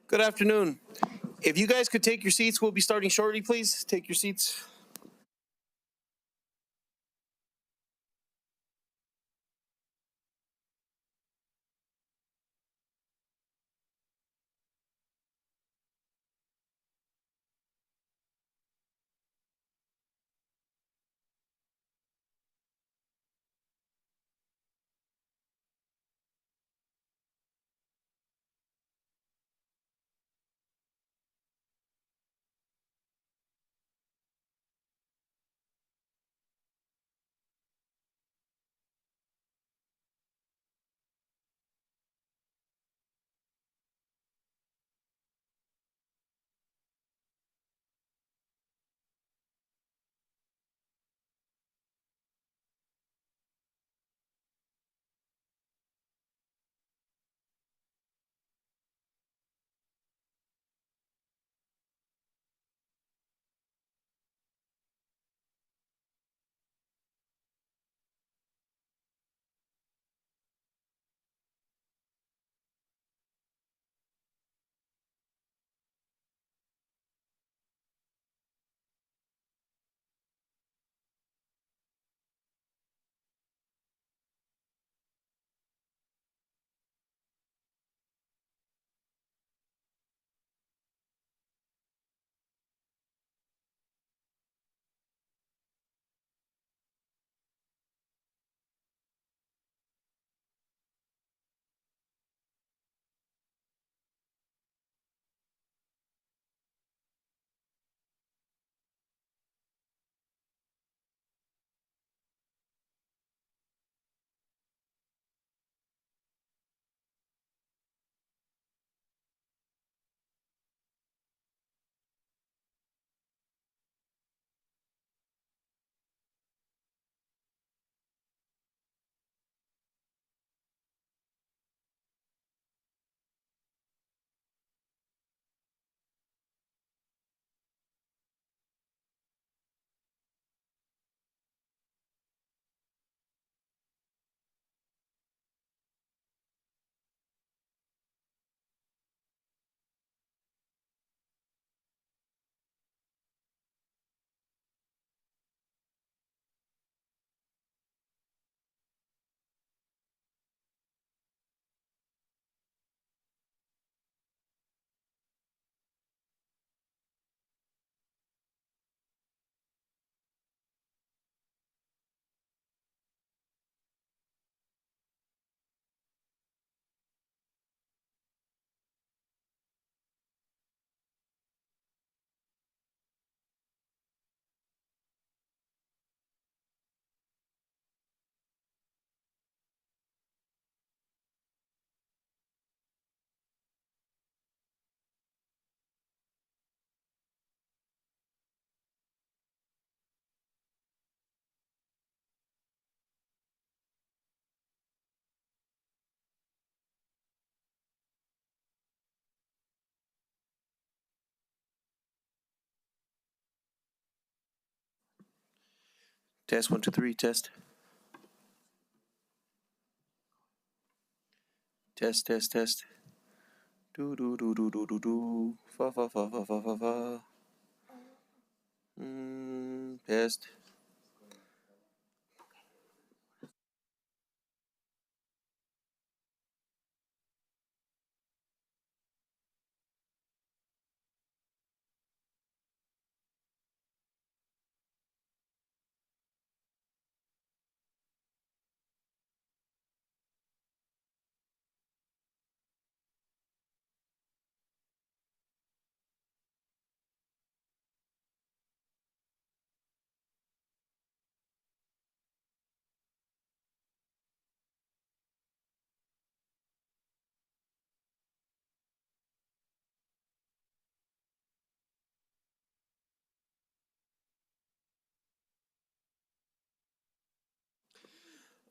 Good afternoon. If you guys could take your seats, we'll be starting shortly, please. Take your seats. Test 1, 2, 3. Test. Test. Do. Fa. Test.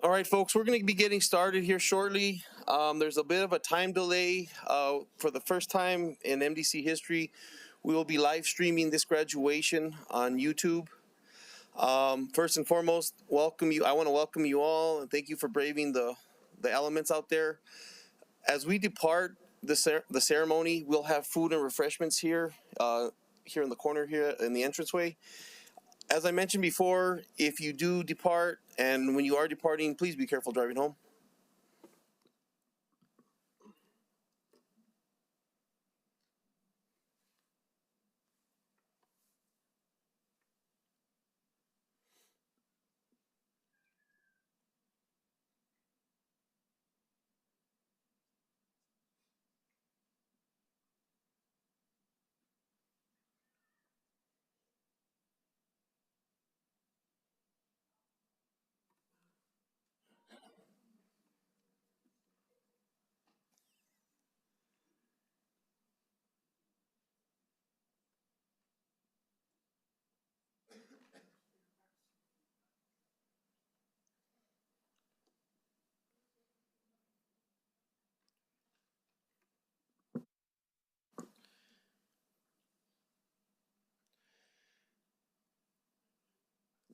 All right, folks, we're going to be getting started here shortly. There's a bit of a time delay. For the first time in MDC history, we will be live streaming this graduation on YouTube. First and foremost, welcome you. I want to welcome you all and thank you for braving the elements out there. As we depart the ceremony, we'll have food and refreshments here, here in the corner here in the entranceway. As I mentioned before, if you do depart and when you are departing, please be careful driving home.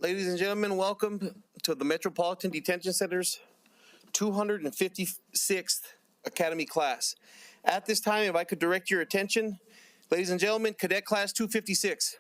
Ladies and gentlemen, welcome to the Metropolitan Detention Center's 256th Academy class. At this time, if I could direct your attention, ladies and gentlemen, Cadet Class 256.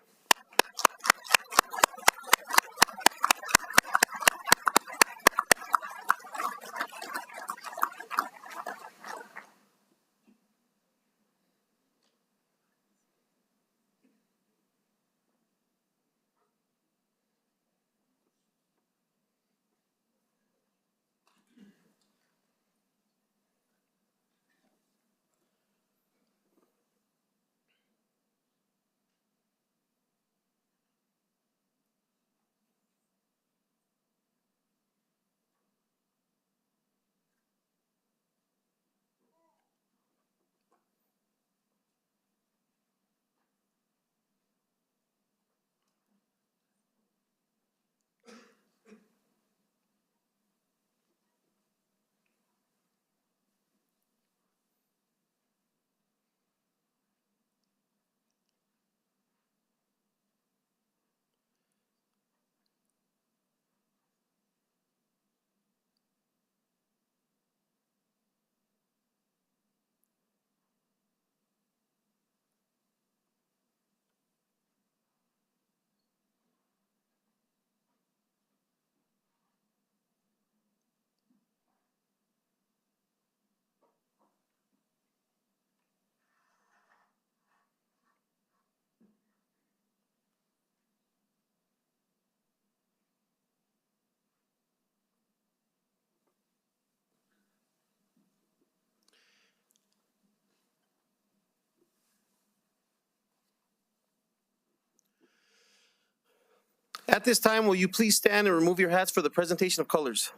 At this time, will you please stand and remove your hats for the presentation of colors?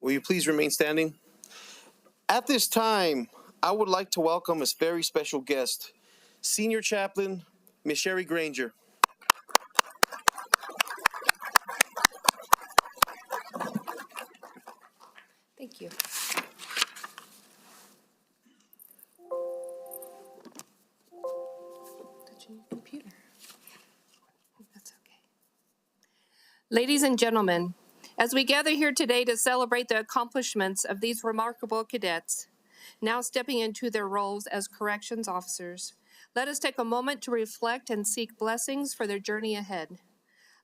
Will you please remain standing? At this time, I would like to welcome a very special guest, Senior Chaplain, Ms. Sherry Granger. Thank you. Touching your computer. That's okay. Ladies and gentlemen, as we gather here today to celebrate the accomplishments of these remarkable cadets, now stepping into their roles as corrections officers, let us take a moment to reflect and seek blessings for their journey ahead.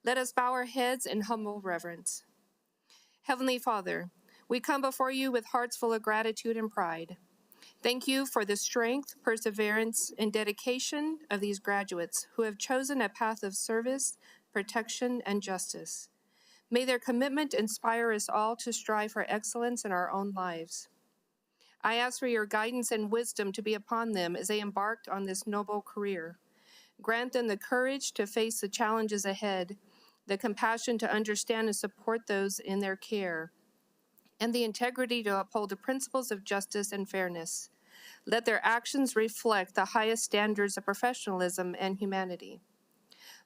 Let us bow our heads in humble reverence. Heavenly Father, we come before you with hearts full of gratitude and pride. Thank you for the strength, perseverance, and dedication of these graduates who have chosen a path of service, protection, and justice. May their commitment inspire us all to strive for excellence in our own lives. I ask for your guidance and wisdom to be upon them as they embarked on this noble career. Grant them the courage to face the challenges ahead, the compassion to understand and support those in their care, and the integrity to uphold the principles of justice and fairness. Let their actions reflect the highest standards of professionalism and humanity.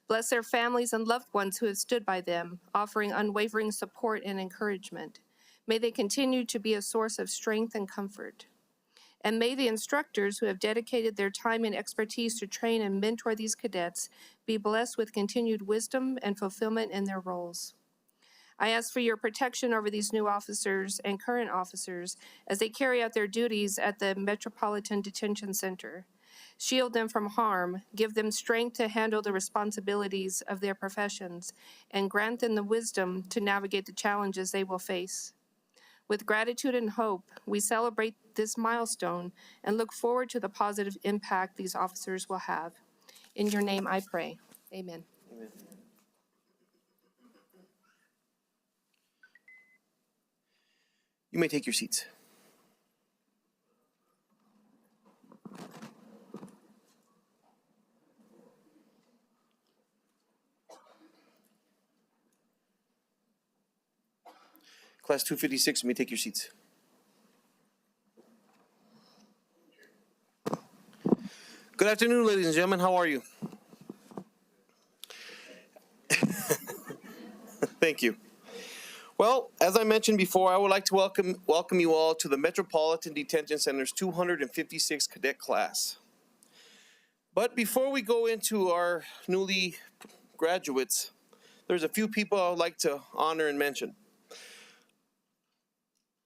Bless their families and loved ones who have stood by them, offering unwavering support and encouragement. May they continue to be a source of strength and comfort. And may the instructors who have dedicated their time and expertise to train and mentor these cadets be blessed with continued wisdom and fulfillment in their roles. I ask for your protection over these new officers and current officers as they carry out their duties at the Metropolitan Detention Center. Shield them from harm, give them strength to handle the responsibilities of their professions, and grant them the wisdom to navigate the challenges they will face. With gratitude and hope, we celebrate this milestone and look forward to the positive impact these officers will have. In your name I pray. Amen. Amen. You may take your seats. Class 256, you may take your seats. Good afternoon, ladies and gentlemen. How are you? Thank you. Well, as I mentioned before, I would like to welcome you all to the Metropolitan Detention Center's 256 Cadet Class. But before we go into our newly graduates, there's a few people I would like to honor and mention.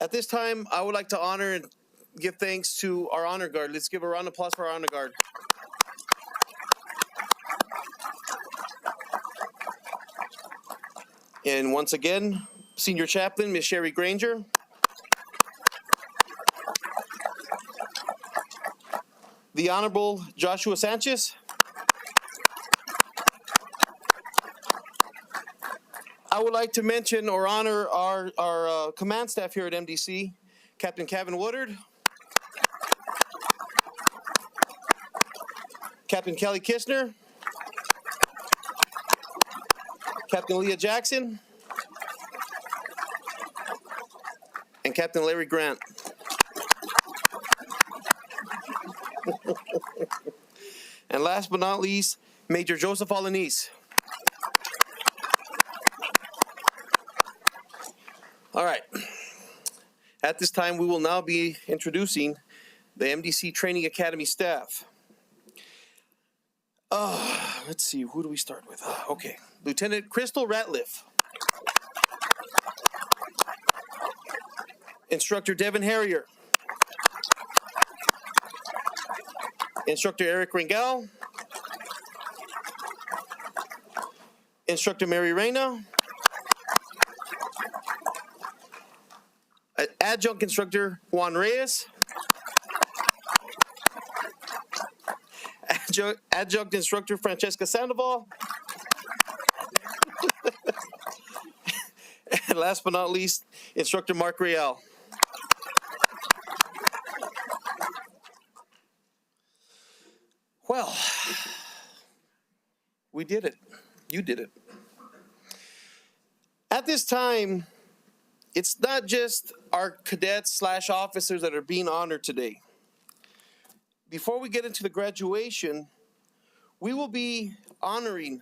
At this time, I would like to honor and give thanks to our honor guard. Let's give a round of applause for our honor guard. And once again, Senior Chaplain, Ms. Sherry Granger. The Honorable Joshua Sanchez. I would like to mention or honor our command staff here at MDC, Captain Kevin Woodard, Captain Kelly Kistner, Captain Leah Jackson, and Captain Larry Grant. And last but not least, Major Joseph Alanise. All right. At this time, we will now be introducing the MDC Training Academy staff. Let's see, who do we start with? Okay. Lieutenant Crystal Ratliff. Instructor Devin Harrier. Instructor Eric Ringel. Instructor Mary Reyna. Adjunct Instructor Juan Reyes. Adjunct Instructor Francesca Sandoval. And last but not least, Instructor Mark Real. Well, we did it. You did it. At this time, it's not just our cadets / officers that are being honored today. Before we get into the graduation, we will be honoring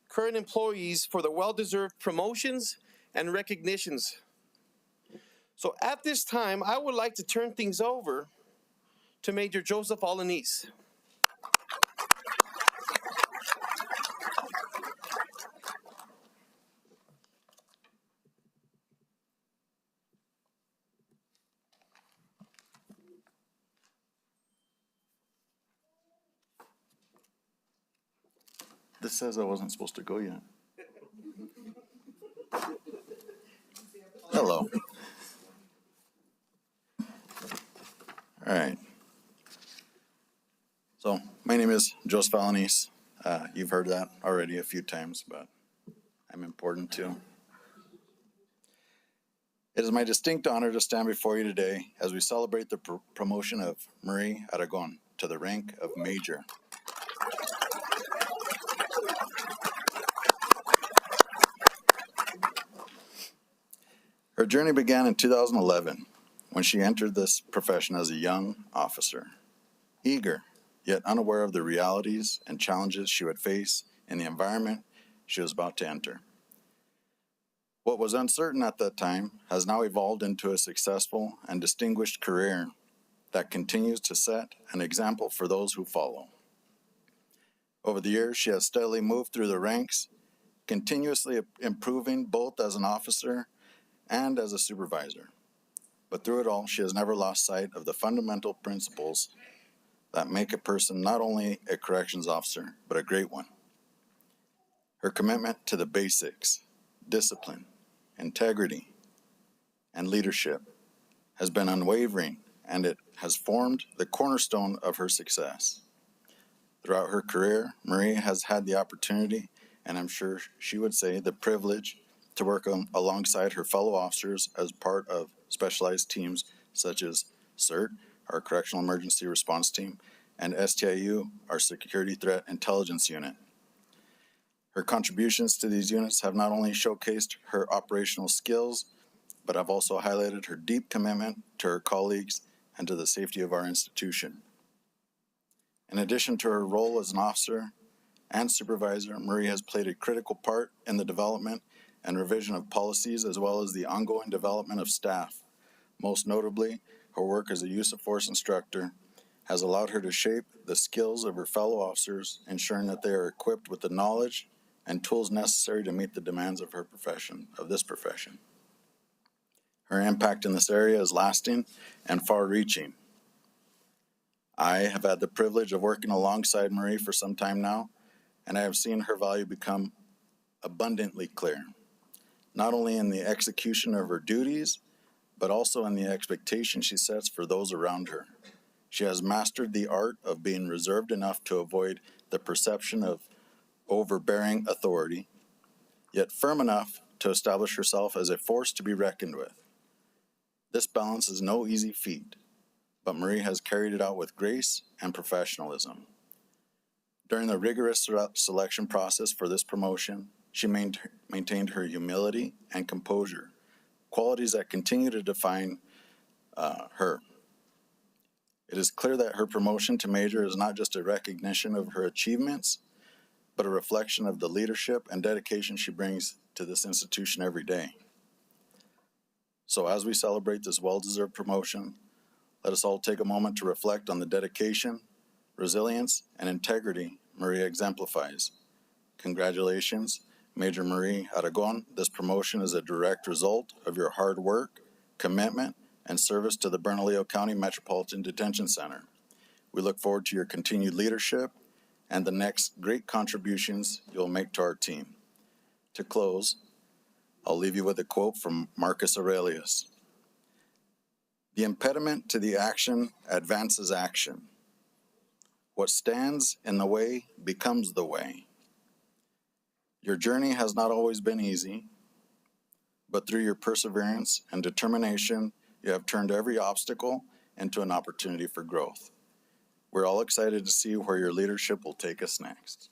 current employees for their well-deserved promotions and recognitions. So at this time, I would like to turn things over to Major Joseph Alanis. This says I wasn't supposed to go yet. Hello. All right. So my name is Joseph Alanis. You've heard that already a few times, but I'm important too. It is my distinct honor to stand before you today as we celebrate the promotion of Marie Aragon to the rank of Major. Her journey began in 2011 when she entered this profession as a young officer, eager yet unaware of the realities and challenges she would face in the environment she was about to enter. What was uncertain at that time has now evolved into a successful and distinguished career that continues to set an example for those who follow. Over the years, she has steadily moved through the ranks, continuously improving both as an officer and as a supervisor. But through it all, she has never lost sight of the fundamental principles that make a person not only a corrections officer, but a great one. Her commitment to the basics, discipline, integrity, and leadership has been unwavering, and it has formed the cornerstone of her success. Throughout her career, Marie has had the opportunity, and I'm sure she would say the privilege, to work alongside her fellow officers as part of specialized teams such as CERT, our Correctional Emergency Response Team, and STIU, our Security Threat Intelligence Unit. Her contributions to these units have not only showcased her operational skills, but have also highlighted her deep commitment to her colleagues and to the safety of our institution. In addition to her role as an officer and supervisor, Marie has played a critical part in the development and revision of policies, as well as the ongoing development of staff. Most notably, her work as a use of force instructor has allowed her to shape the skills of her fellow officers, ensuring that they are equipped with the knowledge and tools necessary to meet the demands of this profession. Her impact in this area is lasting and far-reaching. I have had the privilege of working alongside Marie for some time now, and I have seen her value become abundantly clear, not only in the execution of her duties, but also in the expectation she sets for those around her. She has mastered the art of being reserved enough to avoid the perception of overbearing authority, yet firm enough to establish herself as a force to be reckoned with. This balance is no easy feat, but Marie has carried it out with grace and professionalism. During the rigorous selection process for this promotion, she maintained her humility and composure, qualities that continue to define her. It is clear that her promotion to Major is not just a recognition of her achievements, but a reflection of the leadership and dedication she brings to this institution every day. So as we celebrate this well-deserved promotion, let us all take a moment to reflect on the dedication, resilience, and integrity Marie exemplifies. Congratulations, Major Marie Aragon. This promotion is a direct result of your hard work, commitment, and service to the Bernalillo County Metropolitan Detention Center. We look forward to your continued leadership and the next great contributions you'll make to our team. To close, I'll leave you with a quote from Marcus Aurelius. The impediment to the action advances action. What stands in the way becomes the way. Your journey has not always been easy, but through your perseverance and determination, you have turned every obstacle into an opportunity for growth. We're all excited to see where your leadership will take us next.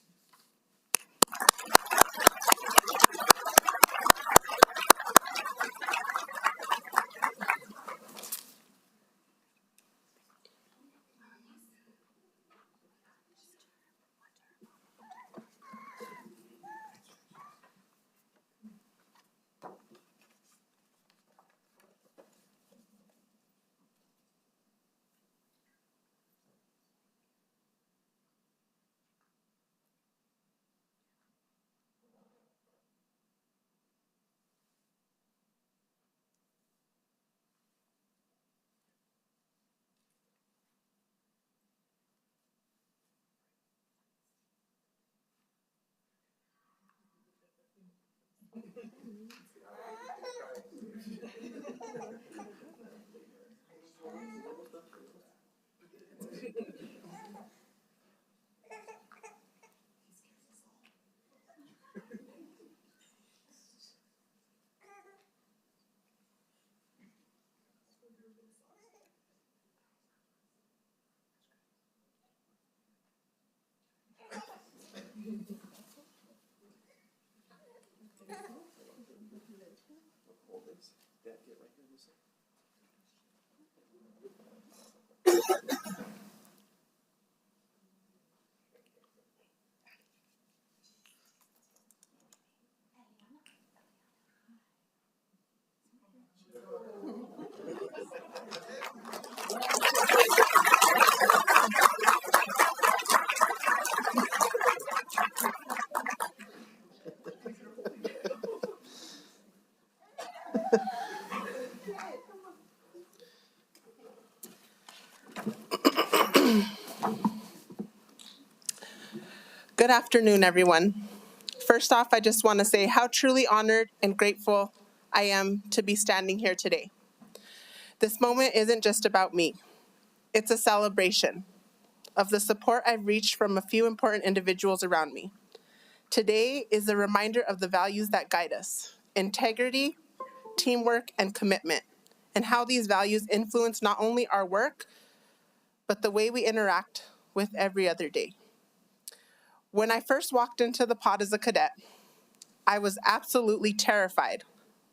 Good afternoon, everyone. First off, I just want to say how truly honored and grateful I am to be standing here today. This moment isn't just about me. It's a celebration of the support I've reached from a few important individuals around me. Today is a reminder of the values that guide us: integrity, teamwork, and commitment, and how these values influence not only our work, but the way we interact with every other day. When I first walked into the pod as a cadet, I was absolutely terrified.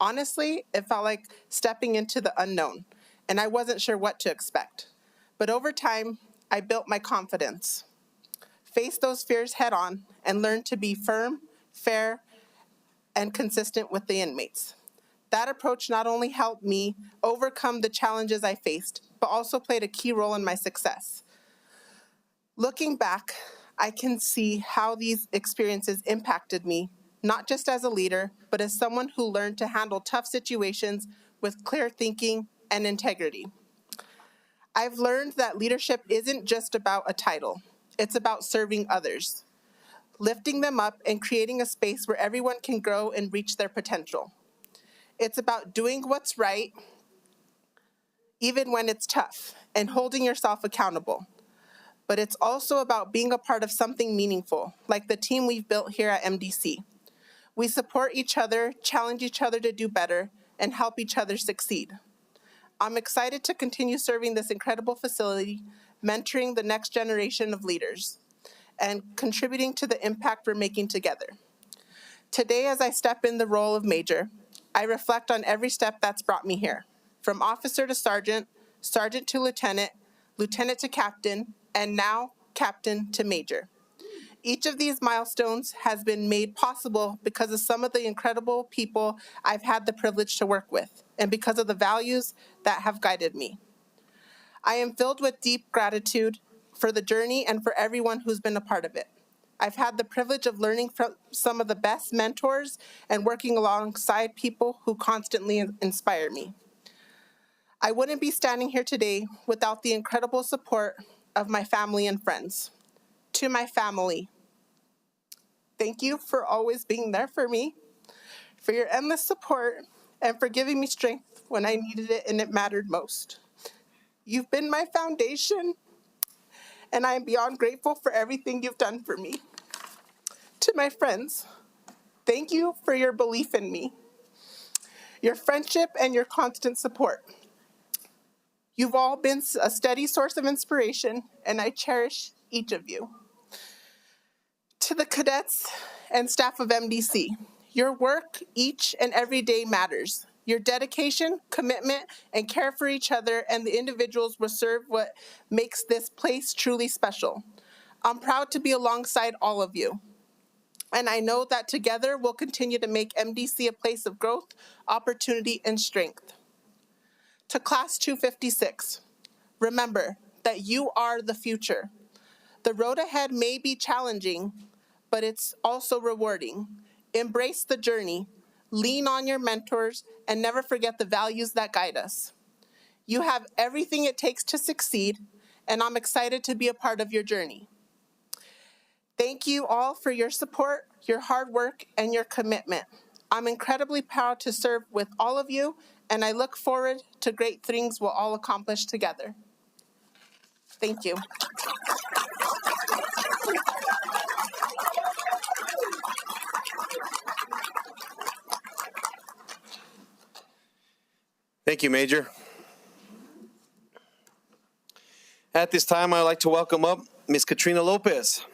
Honestly, it felt like stepping into the unknown, and I wasn't sure what to expect. But over time, I built my confidence, faced those fears head on, and learned to be firm, fair, and consistent with the inmates. That approach not only helped me overcome the challenges I faced, but also played a key role in my success. Looking back, I can see how these experiences impacted me, not just as a leader, but as someone who learned to handle tough situations with clear thinking and integrity. I've learned that leadership isn't just about a title. It's about serving others, lifting them up, and creating a space where everyone can grow and reach their potential. It's about doing what's right, even when it's tough, and holding yourself accountable. But it's also about being a part of something meaningful, like the team we've built here at MDC. We support each other, challenge each other to do better, and help each other succeed. I'm excited to continue serving this incredible facility, mentoring the next generation of leaders, and contributing to the impact we're making together. Today, as I step in the role of major, I reflect on every step that's brought me here, from officer to sergeant, sergeant to lieutenant, lieutenant to captain, and now captain to major. Each of these milestones has been made possible because of some of the incredible people I've had the privilege to work with, and because of the values that have guided me. I am filled with deep gratitude for the journey and for everyone who's been a part of it. I've had the privilege of learning from some of the best mentors and working alongside people who constantly inspire me. I wouldn't be standing here today without the incredible support of my family and friends. To my family, thank you for always being there for me, for your endless support, and for giving me strength when I needed it and it mattered most. You've been my foundation, and I am beyond grateful for everything you've done for me. To my friends, thank you for your belief in me, your friendship, and your constant support. You've all been a steady source of inspiration, and I cherish each of you. To the cadets and staff of MDC, your work each and every day matters. Your dedication, commitment, and care for each other and the individuals will serve what makes this place truly special. I'm proud to be alongside all of you, and I know that together we'll continue to make MDC a place of growth, opportunity, and strength. To Class 256, remember that you are the future. The road ahead may be challenging, but it's also rewarding. Embrace the journey, lean on your mentors, and never forget the values that guide us. You have everything it takes to succeed, and I'm excited to be a part of your journey. Thank you all for your support, your hard work, and your commitment. I'm incredibly proud to serve with all of you, and I look forward to great things we'll all accomplish together. Thank you. Thank you, Major. At this time, I'd like to welcome up Ms. Katrina Lopez.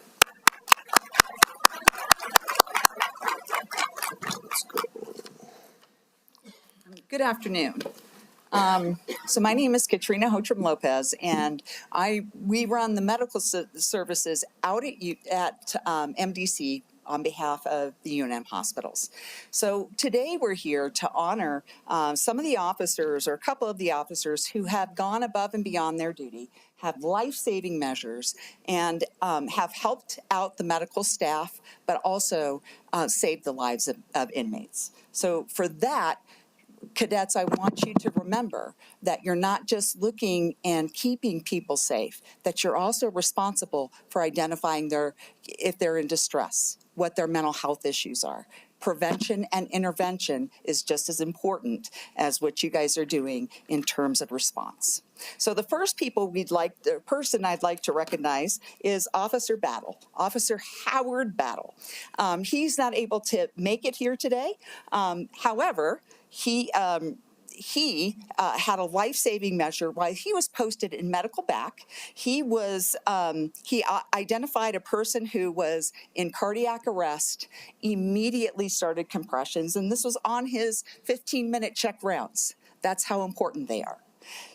Good afternoon. So my name is Katrina Hotram Lopez, and we run the medical services out at MDC on behalf of the UNM hospitals. So today we're here to honor some of the officers, or a couple of the officers, who have gone above and beyond their duty, have life-saving measures, and have helped out the medical staff, but also saved the lives of inmates. So for that, cadets, I want you to remember that you're not just looking and keeping people safe, that you're also responsible for identifying if they're in distress, what their mental health issues are. Prevention and intervention is just as important as what you guys are doing in terms of response. So the first person I'd like to recognize is Officer Battle, Officer Howard Battle. He's not able to make it here today. However, he had a life-saving measure while he was posted in medical back. He identified a person who was in cardiac arrest, immediately started compressions, and this was on his 15-minute check rounds. That's how important they are.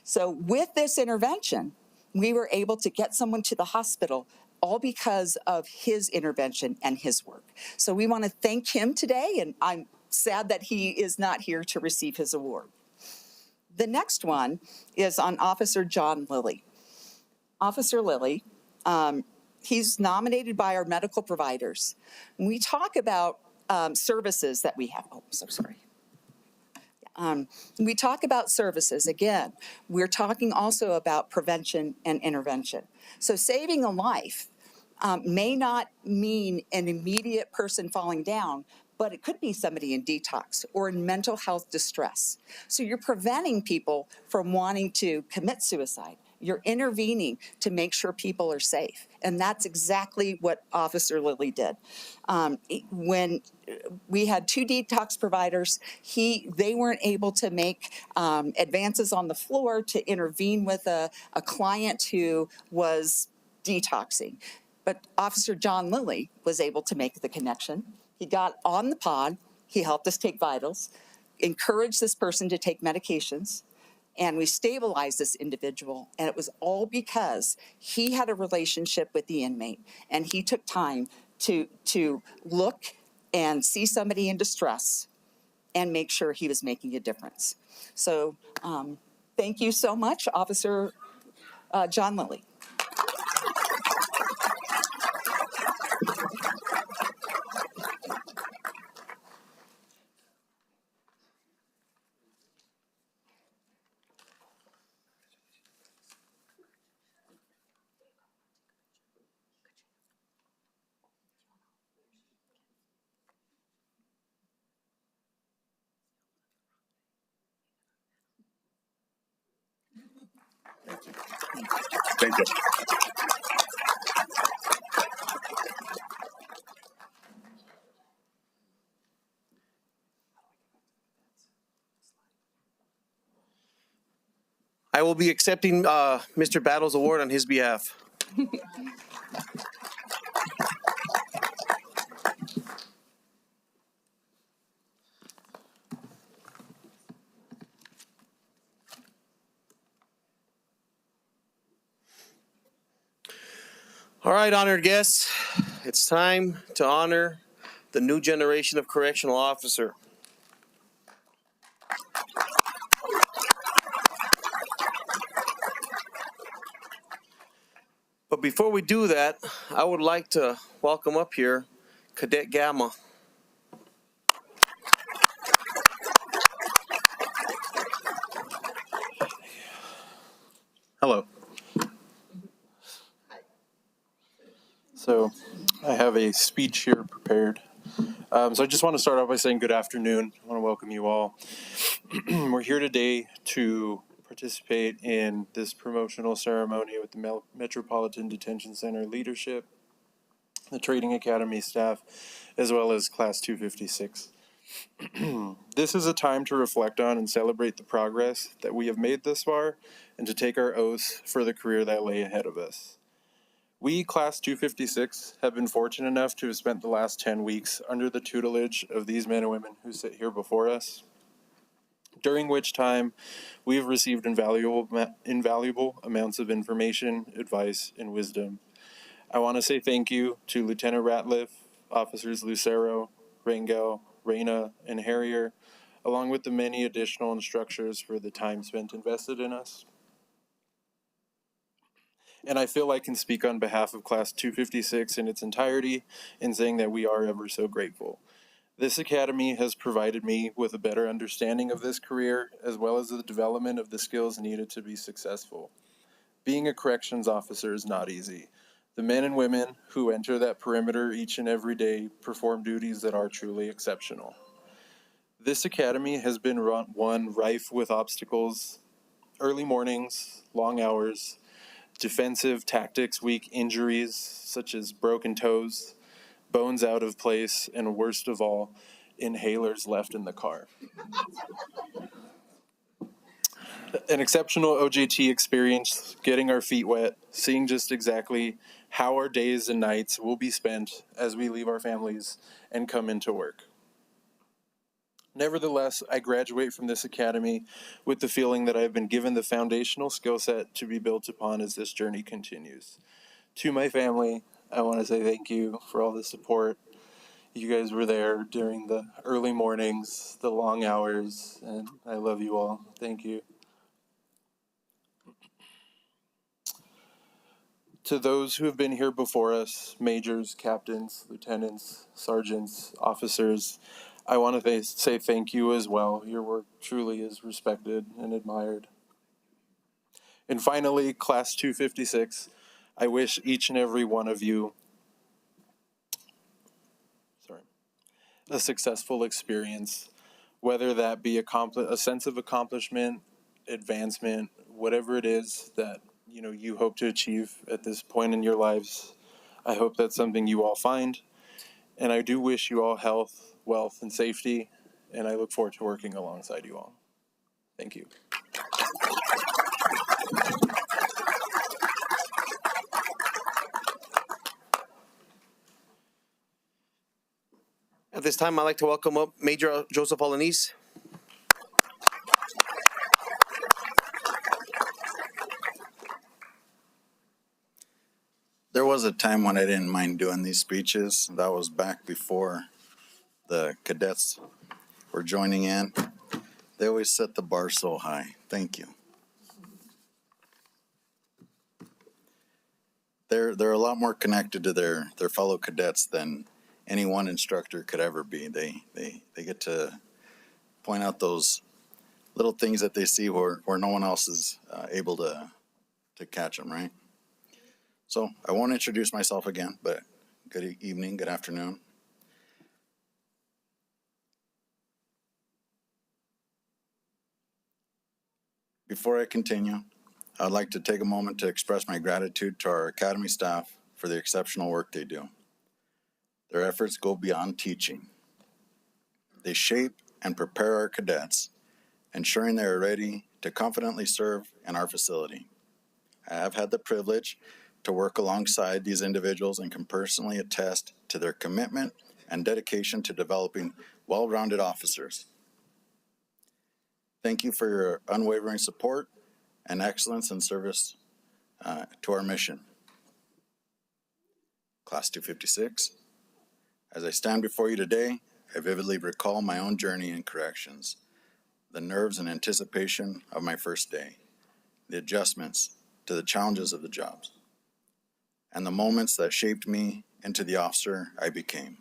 So with this intervention, we were able to get someone to the hospital, all because of his intervention and his work. So we want to thank him today, and I'm sad that he is not here to receive his award. The next one is on Officer John Lilly. Officer Lilly, he's nominated by our medical providers. When we talk about services that we have, we talk about services, again, we're talking also about prevention and intervention. So saving a life may not mean an immediate person falling down, but it could be somebody in detox or in mental health distress. So you're preventing people from wanting to commit suicide. You're intervening to make sure people are safe. And that's exactly what Officer Lilly did. When we had 2 detox providers, they weren't able to make advances on the floor to intervene with a client who was detoxing. But Officer John Lilly was able to make the connection. He got on the pod, he helped us take vitals, encouraged this person to take medications, and we stabilized this individual. And it was all because he had a relationship with the inmate, and he took time to look and see somebody in distress and make sure he was making a difference. So thank you so much, Officer John Lilly. Thank you. I will be accepting Mr. Battle's award on his behalf. All right, honored guests, it's time to honor the new generation of correctional officer. But before we do that, I would like to welcome up here Cadet Gamma. Hello. So I have a speech here prepared. So I just want to start off by saying good afternoon. I want to welcome you all. We're here today to participate in this promotional ceremony with the Metropolitan Detention Center leadership, the Training Academy staff, as well as Class 256. This is a time to reflect on and celebrate the progress that we have made thus far and to take our oaths for the career that lay ahead of us. We, Class 256, have been fortunate enough to have spent the last 10 weeks under the tutelage of these men and women who sit here before us. during which time we have received invaluable amounts of information, advice, and wisdom. I want to say thank you to Lieutenant Ratliff, Officers Lucero, Rangel, Reyna, and Harrier, along with the many additional instructors for the time spent invested in us. And I feel I can speak on behalf of Class 256 in its entirety in saying that we are ever so grateful. This academy has provided me with a better understanding of this career, as well as the development of the skills needed to be successful. Being a corrections officer is not easy. The men and women who enter that perimeter each and every day perform duties that are truly exceptional. This academy has been one rife with obstacles, early mornings, long hours, defensive tactics, weak injuries such as broken toes, bones out of place, and worst of all, inhalers left in the car. An exceptional OJT experience, getting our feet wet, seeing just exactly how our days and nights will be spent as we leave our families and come into work. Nevertheless, I graduate from this academy with the feeling that I have been given the foundational skill set to be built upon as this journey continues. To my family, I want to say thank you for all the support. You guys were there during the early mornings, the long hours, and I love you all. Thank you. To those who have been here before us, majors, captains, lieutenants, sergeants, officers, I want to say thank you as well. Your work truly is respected and admired. And finally, Class 256, I wish each and every one of you a successful experience, whether that be a sense of accomplishment, advancement, whatever it is that you hope to achieve at this point in your lives. I hope that's something you all find. And I do wish you all health, wealth, and safety, and I look forward to working alongside you all. Thank you. At this time, I'd like to welcome up Major Joseph Alanis. There was a time when I didn't mind doing these speeches. That was back before the cadets were joining in. They always set the bar so high. Thank you. They're a lot more connected to their fellow cadets than any one instructor could ever be. They get to point out those little things that they see where no one else is able to catch them, right? So I won't introduce myself again, but good evening, good afternoon. Before I continue, I'd like to take a moment to express my gratitude to our Academy staff for the exceptional work they do. Their efforts go beyond teaching. They shape and prepare our cadets, ensuring they are ready to confidently serve in our facility. I have had the privilege to work alongside these individuals and can personally attest to their commitment and dedication to developing well-rounded officers. Thank you for your unwavering support and excellence in service to our mission. Class 256, as I stand before you today, I vividly recall my own journey in corrections, the nerves and anticipation of my first day, the adjustments to the challenges of the jobs, and the moments that shaped me into the officer I became.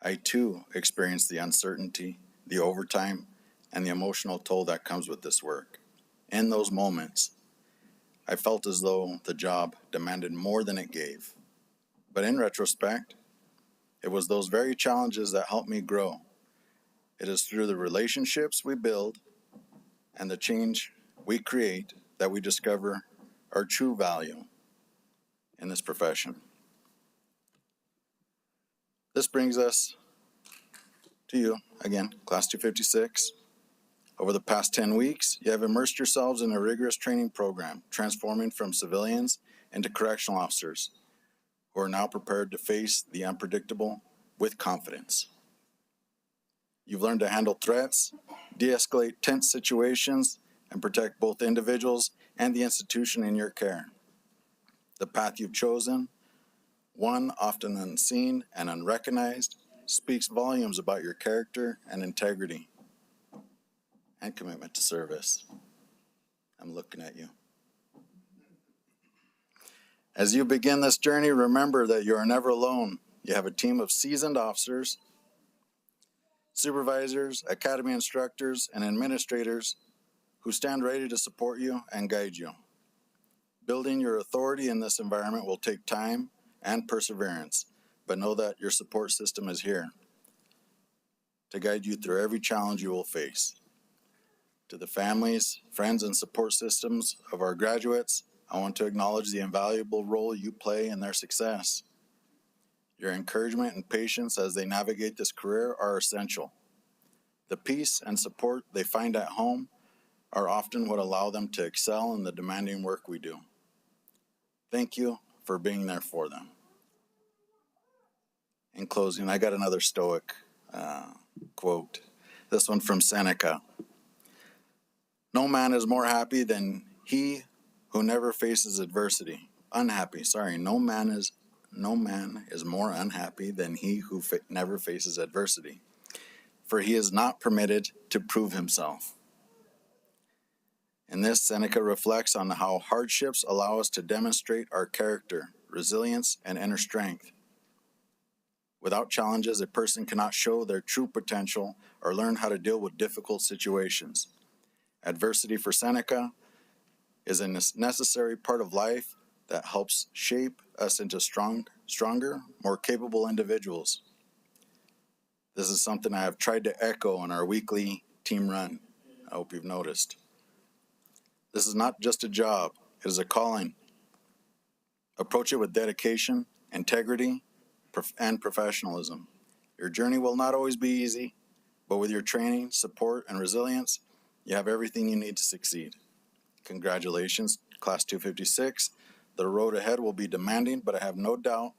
I too experienced the uncertainty, the overtime, and the emotional toll that comes with this work. In those moments, I felt as though the job demanded more than it gave. But in retrospect, it was those very challenges that helped me grow. It is through the relationships we build and the change we create that we discover our true value in this profession. This brings us to you, again, Class 256. Over the past 10 weeks, you have immersed yourselves in a rigorous training program, transforming from civilians into correctional officers who are now prepared to face the unpredictable with confidence. You've learned to handle threats, de-escalate tense situations, and protect both individuals and the institution in your care. The path you've chosen, one often unseen and unrecognized, speaks volumes about your character and integrity and commitment to service. I'm looking at you. As you begin this journey, remember that you are never alone. You have a team of seasoned officers, supervisors, academy instructors, and administrators who stand ready to support you and guide you. Building your authority in this environment will take time and perseverance, but know that your support system is here to guide you through every challenge you will face. To the families, friends, and support systems of our graduates, I want to acknowledge the invaluable role you play in their success. Your encouragement and patience as they navigate this career are essential. The peace and support they find at home are often what allow them to excel in the demanding work we do. Thank you for being there for them. In closing, I got another Stoic quote. This one from Seneca. No man is more happy than he who never faces adversity. No man is more unhappy than he who never faces adversity, for he is not permitted to prove himself. In this, Seneca reflects on how hardships allow us to demonstrate our character, resilience, and inner strength. Without challenges, a person cannot show their true potential or learn how to deal with difficult situations. Adversity for Seneca is a necessary part of life that helps shape us into stronger, more capable individuals. This is something I have tried to echo in our weekly team run. I hope you've noticed. This is not just a job, it is a calling. Approach it with dedication, integrity, and professionalism. Your journey will not always be easy, but with your training, support, and resilience, you have everything you need to succeed. Congratulations, Class 256. The road ahead will be demanding, but I have no doubt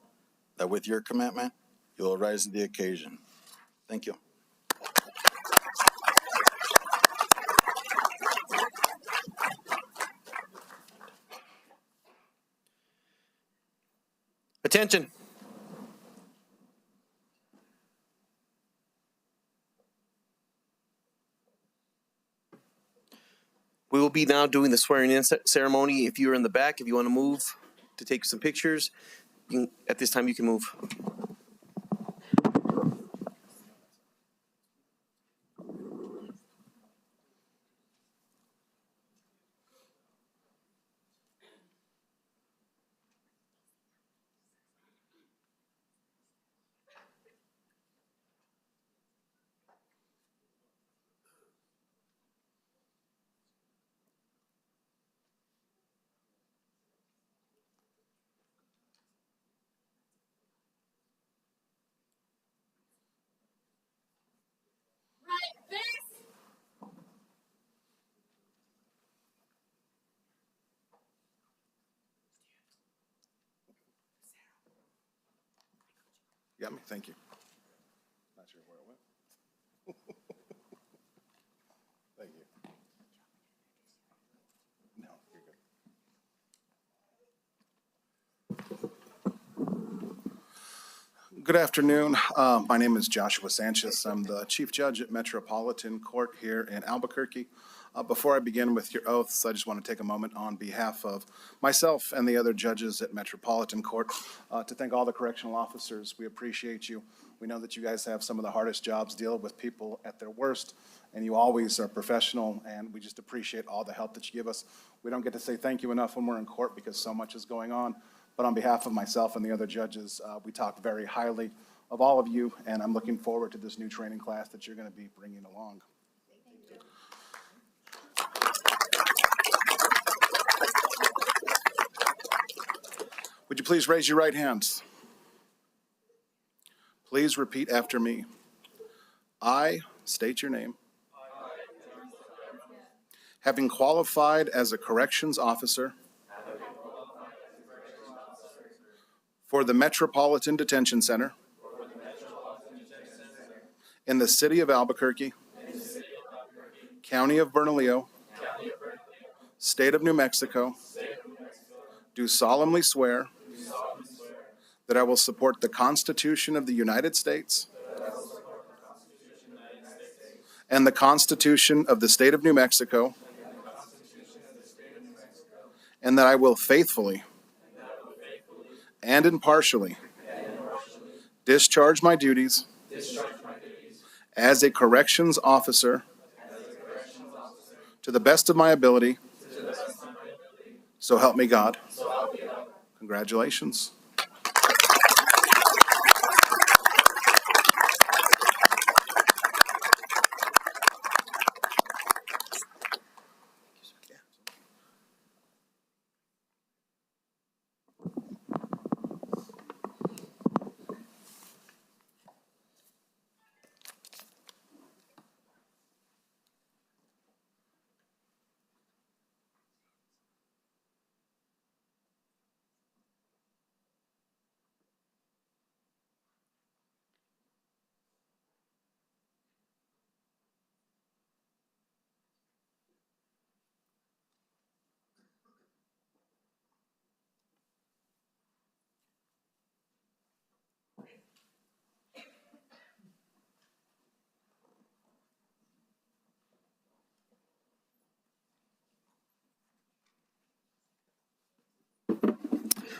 that with your commitment, you will rise to the occasion. Thank you. Attention. We will be now doing the swearing in ceremony. If you're in the back, if you want to move to take some pictures, at this time you can move. You got me? Thank you. Not sure where it went. Thank you. No, you're good. Good afternoon. My name is Joshua Sanchez. I'm the Chief Judge at Metropolitan Court here in Albuquerque. Before I begin with your oaths, I just want to take a moment on behalf of myself and the other judges at Metropolitan Court to thank all the correctional officers. We appreciate you. We know that you guys have some of the hardest jobs dealing with people at their worst, and you always are professional, and we just appreciate all the help that you give us. We don't get to say thank you enough when we're in court because so much is going on, but on behalf of myself and the other judges, we talk very highly of all of you, and I'm looking forward to this new training class that you're going to be bringing along. Would you please raise your right hands? Please repeat after me. I state your name. Having qualified as a corrections officer for the Metropolitan Detention Center in the city of Albuquerque, county of Bernalillo, state of New Mexico, do solemnly swear that I will support the Constitution of the United States and the Constitution of the state of New Mexico, and that I will faithfully and impartially discharge my duties as a corrections officer to the best of my ability. So help me God. Congratulations.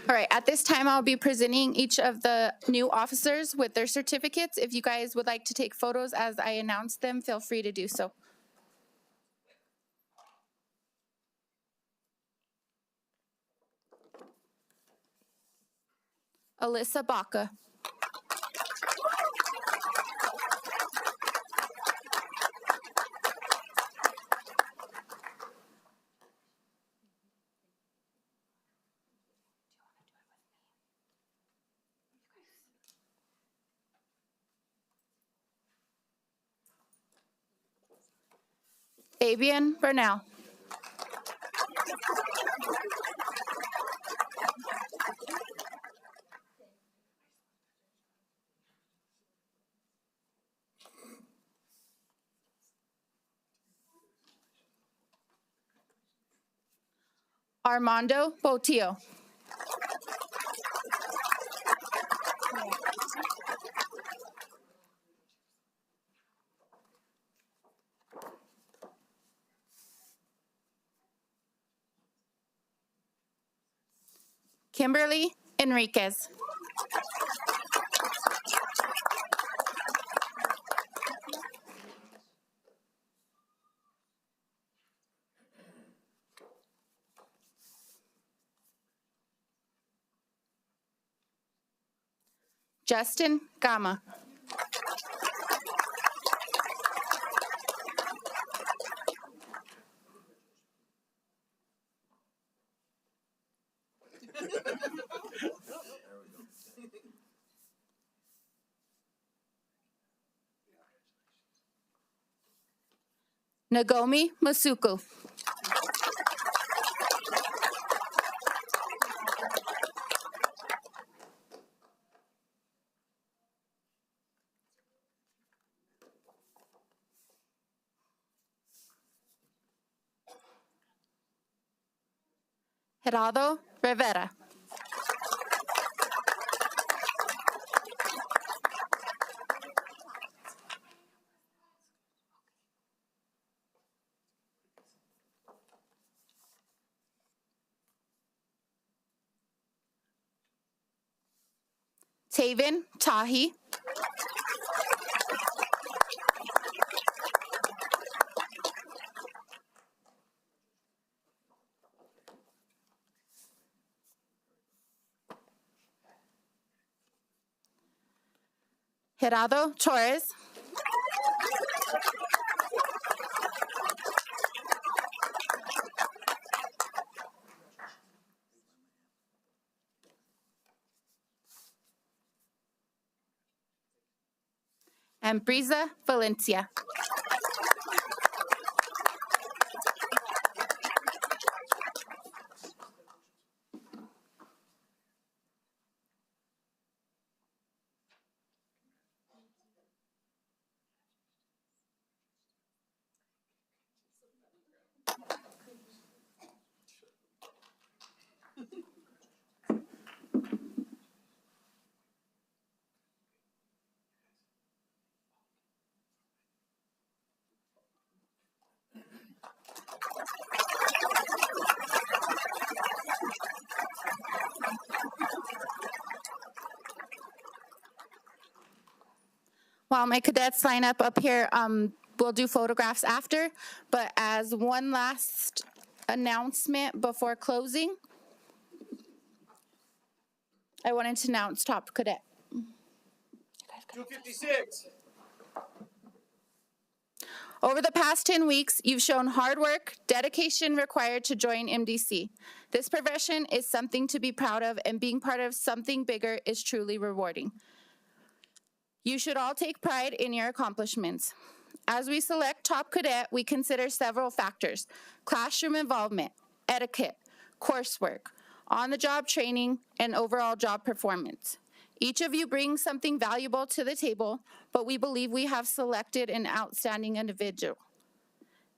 All right, at this time, I'll be presenting each of the new officers with their certificates. If you guys would like to take photos as I announce them, feel free to do so. Alyssa Baca. Fabian Bernal. Armando Botillo. Kimberly Enriquez. Justin Gama. Nagomi Masuku. Gerardo Rivera. Taven Tahi. Gerardo Torres. And Brisa Valencia. While my cadets line up here, we'll do photographs after. But as one last announcement before closing, I wanted to announce top cadet. 256. Over the past 10 weeks, you've shown hard work, dedication required to join MDC. This profession is something to be proud of, and being part of something bigger is truly rewarding. You should all take pride in your accomplishments. As we select top cadet, we consider several factors: classroom involvement, etiquette, coursework, on-the-job training, and overall job performance. Each of you brings something valuable to the table, but we believe we have selected an outstanding individual.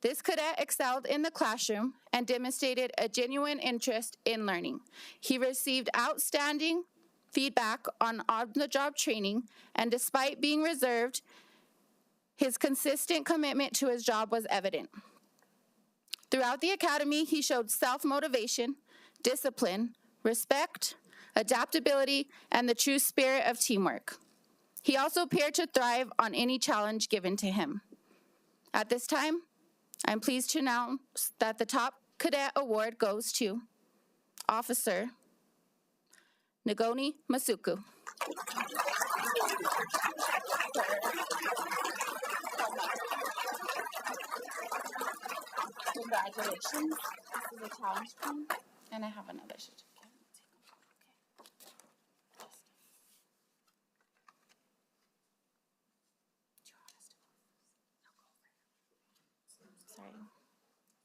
This cadet excelled in the classroom and demonstrated a genuine interest in learning. He received outstanding feedback on-the-job training, and despite being reserved, his consistent commitment to his job was evident. Throughout the academy, he showed self-motivation, discipline, respect, adaptability, and the true spirit of teamwork. He also appeared to thrive on any challenge given to him. At this time, I'm pleased to announce that the Top Cadet Award goes to Officer Ngoni Masuku. Congratulations. This is a challenge pin, and I have another certificate.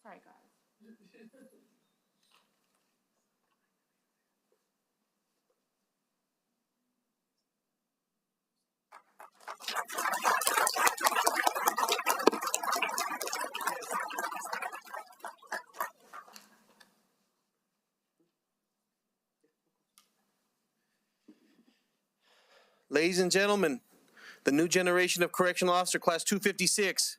Sorry, guys. Ladies and gentlemen, the new generation of correctional officer, class 256.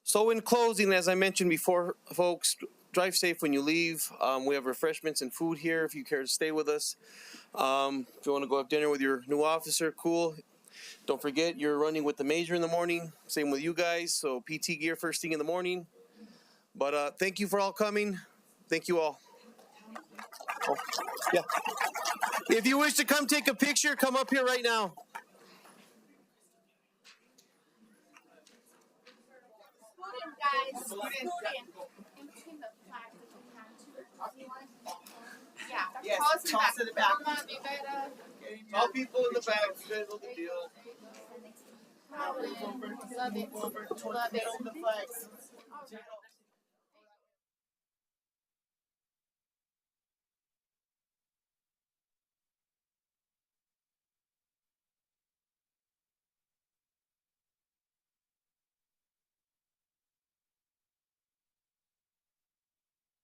So in closing, as I mentioned before, folks, drive safe when you leave. We have refreshments and food here if you care to stay with us. If you want to go have dinner with your new officer, cool. Don't forget, you're running with the major in the morning. Same with you guys. So PT gear first thing in the morning. But thank you for all coming. Thank you all. Oh, yeah. If you wish to come take a picture, come up here right now. Yes, toss it back. All people in the back, you guys know the deal. Love it. Love it.